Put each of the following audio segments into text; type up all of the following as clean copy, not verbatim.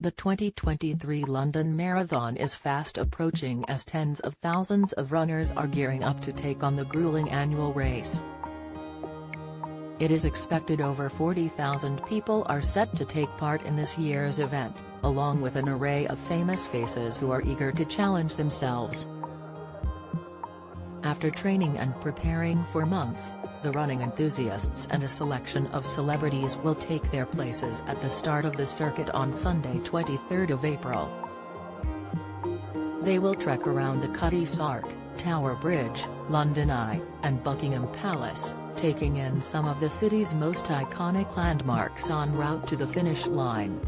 The 2023 London Marathon is fast approaching as tens of thousands of runners are gearing up to take on the grueling annual race. It is expected over 40,000 people are set to take part in this year's event, along with an array of famous faces who are eager to challenge themselves. After training and preparing for months, the running enthusiasts and a selection of celebrities will take their places at the start of the circuit on Sunday 23rd of April. They will trek around the Cutty Sark, Tower Bridge, London Eye, and Buckingham Palace, taking in some of the city's most iconic landmarks en route to the finish line.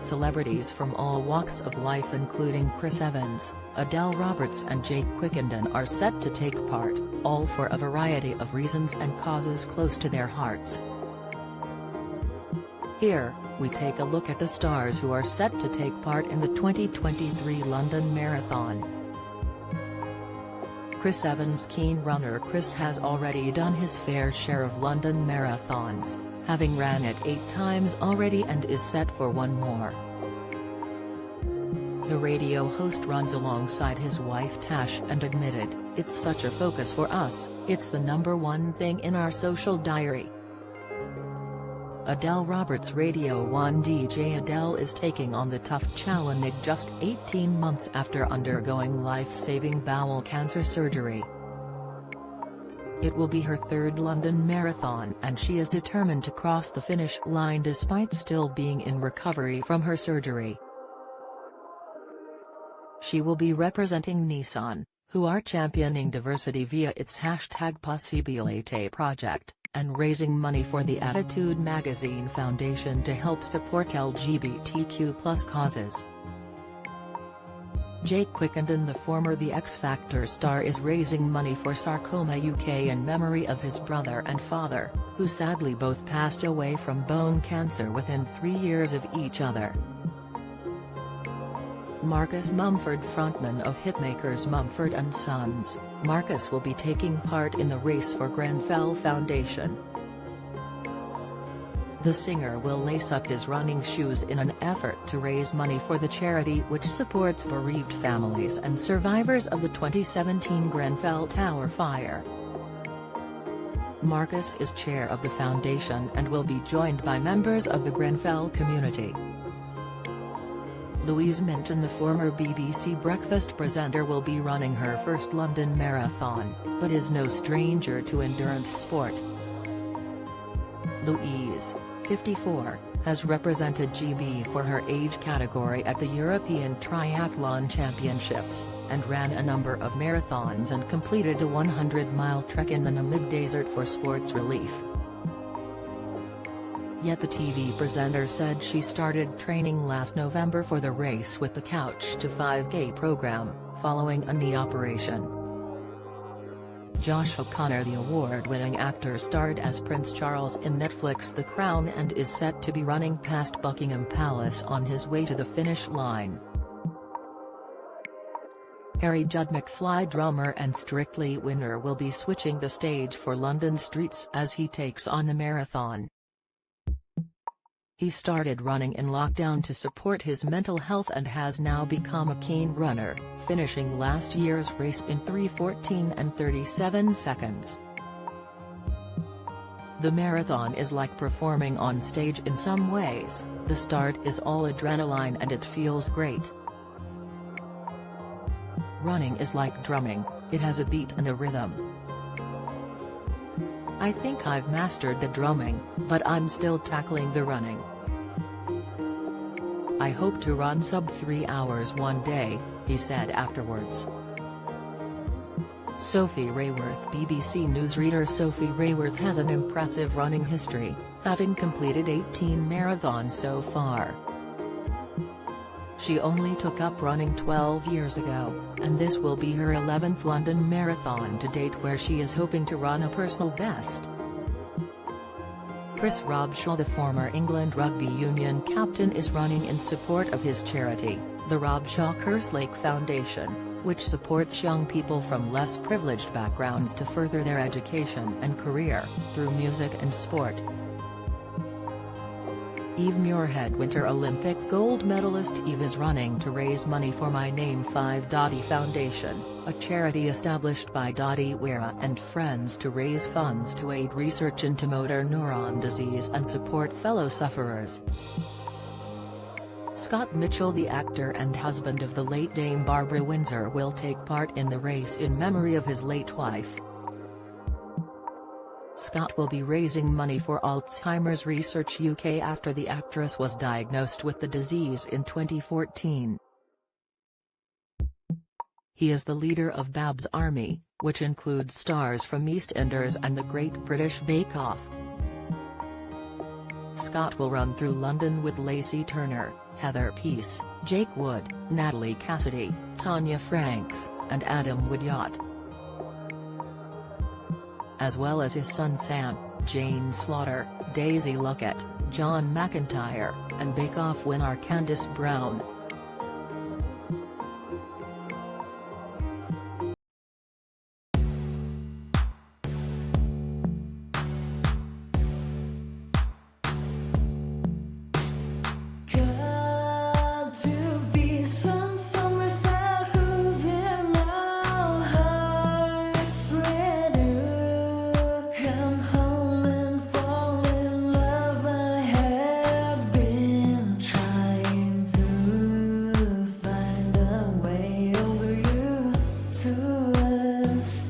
Celebrities from all walks of life including Chris Evans, Adele Roberts and Jake Quickenden are set to take part, all for a variety of reasons and causes close to their hearts. Here, we take a look at the stars who are set to take part in the 2023 London Marathon. Chris Evans. Keen runner Chris has already done his fair share of London marathons, having ran it 8 times already and is set for one more. The radio host runs alongside his wife Tash and admitted, "It's such a focus for us, it's the #1 thing in our social diary." Adele Roberts. Radio 1 DJ Adele is taking on the tough challenge just 18 months after undergoing life-saving bowel cancer surgery. It will be her 3rd London Marathon and she is determined to cross the finish line despite still being in recovery from her surgery. She will be representing Nissan, who are championing diversity via its #Possibilité project, and raising money for the Attitude Magazine Foundation to help support LGBTQ+ causes. Jake Quickenden. The former The X Factor star is raising money for Sarcoma UK in memory of his brother and father, who sadly both passed away from bone cancer within 3 years of each other. Marcus Mumford. Frontman of hitmakers Mumford & Sons, Marcus will be taking part in the race for Grenfell Foundation. The singer will lace up his running shoes in an effort to raise money for the charity which supports bereaved families and survivors of the 2017 Grenfell Tower fire. Marcus is chair of the foundation and will be joined by members of the Grenfell community. Louise Minton. The former BBC breakfast presenter will be running her first London Marathon, but is no stranger to endurance sport. Louise, 54, has represented GB for her age category at the European Triathlon Championships, and ran a number of marathons and completed a 100-mile trek in the Namib Desert for sports relief. Yet the TV presenter said she started training last November for the race with the Couch to 5K program, following a knee operation. Josh O'Connor. The award-winning actor starred as Prince Charles in Netflix The Crown and is set to be running past Buckingham Palace on his way to the finish line. Harry Judd McFly. Drummer and Strictly winner will be switching the stage for London streets as he takes on the marathon. He started running in lockdown to support his mental health and has now become a keen runner, finishing last year's race in 3:14 and 37 seconds. The marathon is like performing on stage in some ways. The start is all adrenaline and it feels great. Running is like drumming, it has a beat and a rhythm. I think I've mastered the drumming, but I'm still tackling the running. I hope to run sub 3 hours one day, he said afterwards. Sophie Rayworth. BBC newsreader Sophie Rayworth has an impressive running history, having completed 18 marathons so far. She only took up running 12 years ago, and this will be her 11th London Marathon to date, where she is hoping to run a personal best. Chris Robshaw. The former England Rugby Union captain is running in support of his charity, the Robshaw Kerslake Foundation, which supports young people from less privileged backgrounds to further their education and career, through music and sport. Eve Muirhead Winter Olympic gold medalist Eve is running to raise money for My Name 5 Dottie Foundation, a charity established by Dottie Weira and friends to raise funds to aid research into motor neuron disease and support fellow sufferers. Scott Mitchell, the actor and husband of the late Dame Barbara Windsor, will take part in the race in memory of his late wife. Scott will be raising money for Alzheimer's Research UK after the actress was diagnosed with the disease in 2014. He is the leader of Bab's Army, which includes stars from EastEnders and The Great British Bake Off. Scott will run through London with Lacey Turner, Heather Peace, Jake Wood, Natalie Cassidy, Tanya Franks, and Adam Woodyard, as well as his son Sam, Jane Slaughter, Daisy Luckett, John McIntyre, and Bake Off winner Candice Brown. To us.